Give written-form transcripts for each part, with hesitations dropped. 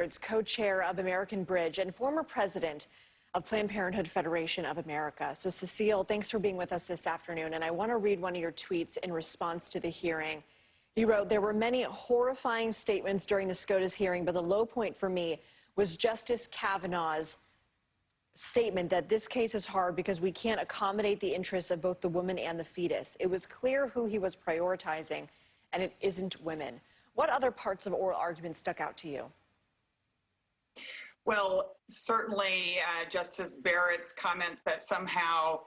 Richards, co-chair of American Bridge and former president of Planned Parenthood Federation of America. So, Cecile, thanks for being with us this afternoon. And I want to read one of your tweets in response to the hearing. You wrote, "There were many horrifying statements during the SCOTUS hearing, but the low point for me was Justice Kavanaugh's statement that this case is hard because we can't accommodate the interests of both the woman and the fetus. It was clear who he was prioritizing, and it isn't women." What other parts of oral argument stuck out to you? Well, certainly Justice Barrett's comments that somehow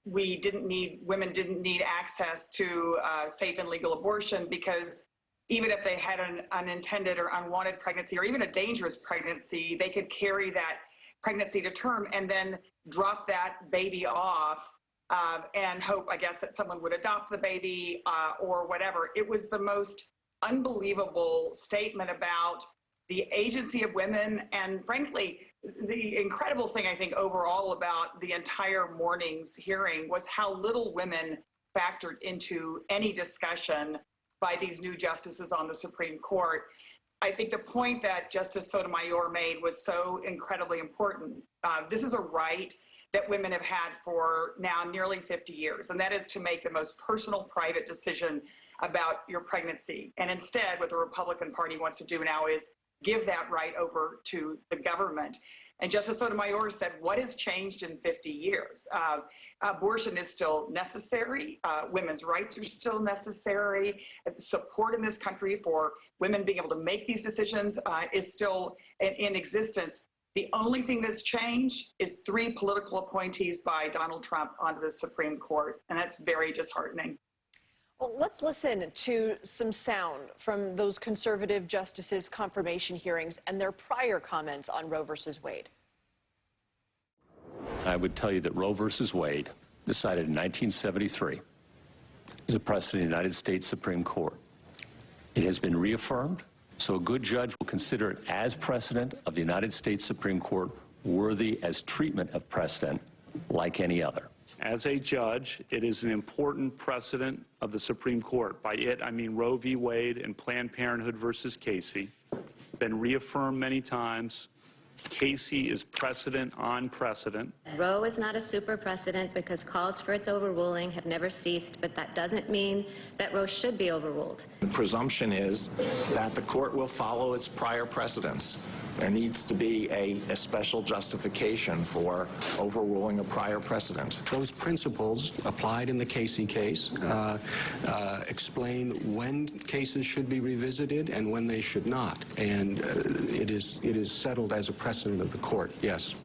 women didn't need access to safe and legal abortion because even if they had an unintended or unwanted pregnancy or even a dangerous pregnancy, they could carry that pregnancy to term and then drop that baby off and hope, I guess, that someone would adopt the baby or whatever. It was the most unbelievable statement about the agency of women, and frankly, the incredible thing I think overall about the entire morning's hearing was how little women factored into any discussion by these new justices on the Supreme Court. I think the point that Justice Sotomayor made was so incredibly important. This is a right that women have had for now nearly 50 years, and that is to make the most personal, private decision about your pregnancy. And instead, what the Republican Party wants to do now is give that right over to the government. And Justice Sotomayor said, what has changed in 50 years? Abortion is still necessary. Women's rights are still necessary. Support in this country for women being able to make these decisions is still in existence. The only thing that's changed is 3 political appointees by Donald Trump onto the Supreme Court, and that's very disheartening. Well, let's listen to some sound from those conservative justices' confirmation hearings and their prior comments on Roe versus Wade. I would tell you that Roe versus Wade, decided in 1973, is a precedent in the United States Supreme Court. It has been reaffirmed, so a good judge will consider it as precedent of the United States Supreme Court, worthy as treatment of precedent like any other. As a judge, it is an important precedent of the Supreme Court. By it, I mean Roe v. Wade and Planned Parenthood versus Casey. Been reaffirmed many times. Casey is precedent on precedent. Roe is not a super precedent because calls for its overruling have never ceased, but that doesn't mean that Roe should be overruled. The presumption is that the court will follow its prior precedents. There needs to be a special justification for overruling a prior precedent. Those principles applied in the Casey case explain when cases should be revisited and when they should not. And it is settled as a precedent of the court, yes.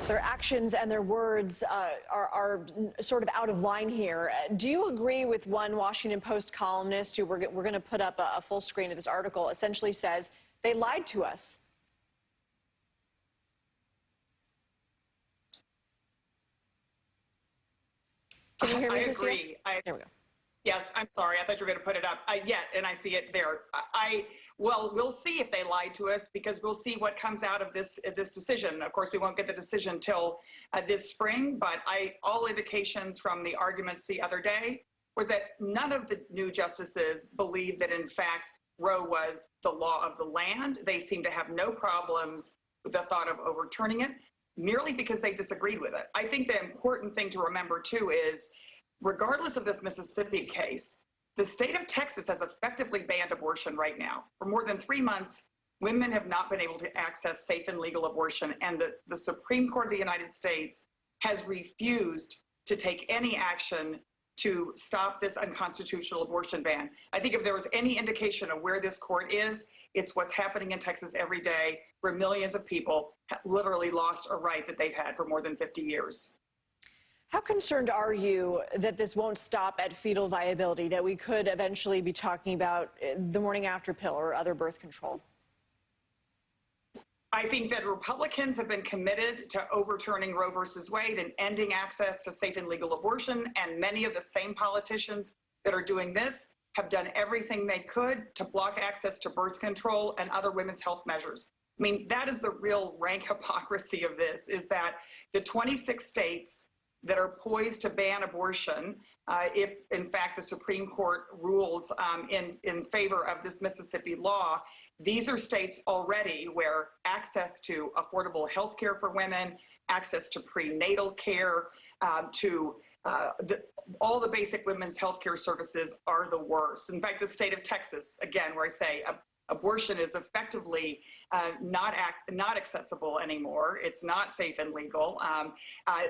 Their actions and their words are sort of out of line here. Do you agree with one Washington Post columnist who we're going to put up a full screen of this article, essentially says, they lied to us? Can you hear me, Cecile? I agree. There we go. Yes, I'm sorry. I thought you were going to put it up. And I see it there. Well, we'll see if they lied to us because we'll see what comes out of this decision. Of course, we won't get the decision till this spring, but all indications from the arguments the other day was that none of the new justices believed that, in fact, Roe was the law of the land. They seem to have no problems with the thought of overturning it, merely because they disagreed with it. I think the important thing to remember, too, is regardless of this Mississippi case, the state of Texas has effectively banned abortion right now. For more than 3 months, women have not been able to access safe and legal abortion, and the Supreme Court of the United States has refused to take any action to stop this unconstitutional abortion ban. I think if there was any indication of where this court is, it's what's happening in Texas every day, where millions of people have literally lost a right that they've had for more than 50 years. How concerned are you that this won't stop at fetal viability, that we could eventually be talking about the morning after pill or other birth control? I think that Republicans have been committed to overturning Roe versus Wade and ending access to safe and legal abortion, and many of the same politicians that are doing this have done everything they could to block access to birth control and other women's health measures. I mean, that is the real rank hypocrisy of this, is that the 26 states that are poised to ban abortion, if in fact the Supreme Court rules in favor of this Mississippi law, these are states already where access to affordable health care for women, access to prenatal care, all the basic women's health care services are the worst. In fact, the state of Texas, again, where I say abortion is effectively not accessible anymore. It's not safe and legal.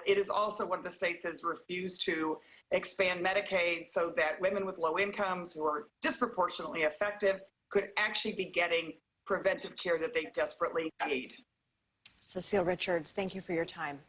It is also one of the states has refused to expand Medicaid so that women with low incomes who are disproportionately affected could actually be getting preventive care that they desperately need. Cecile Richards, thank you for your time.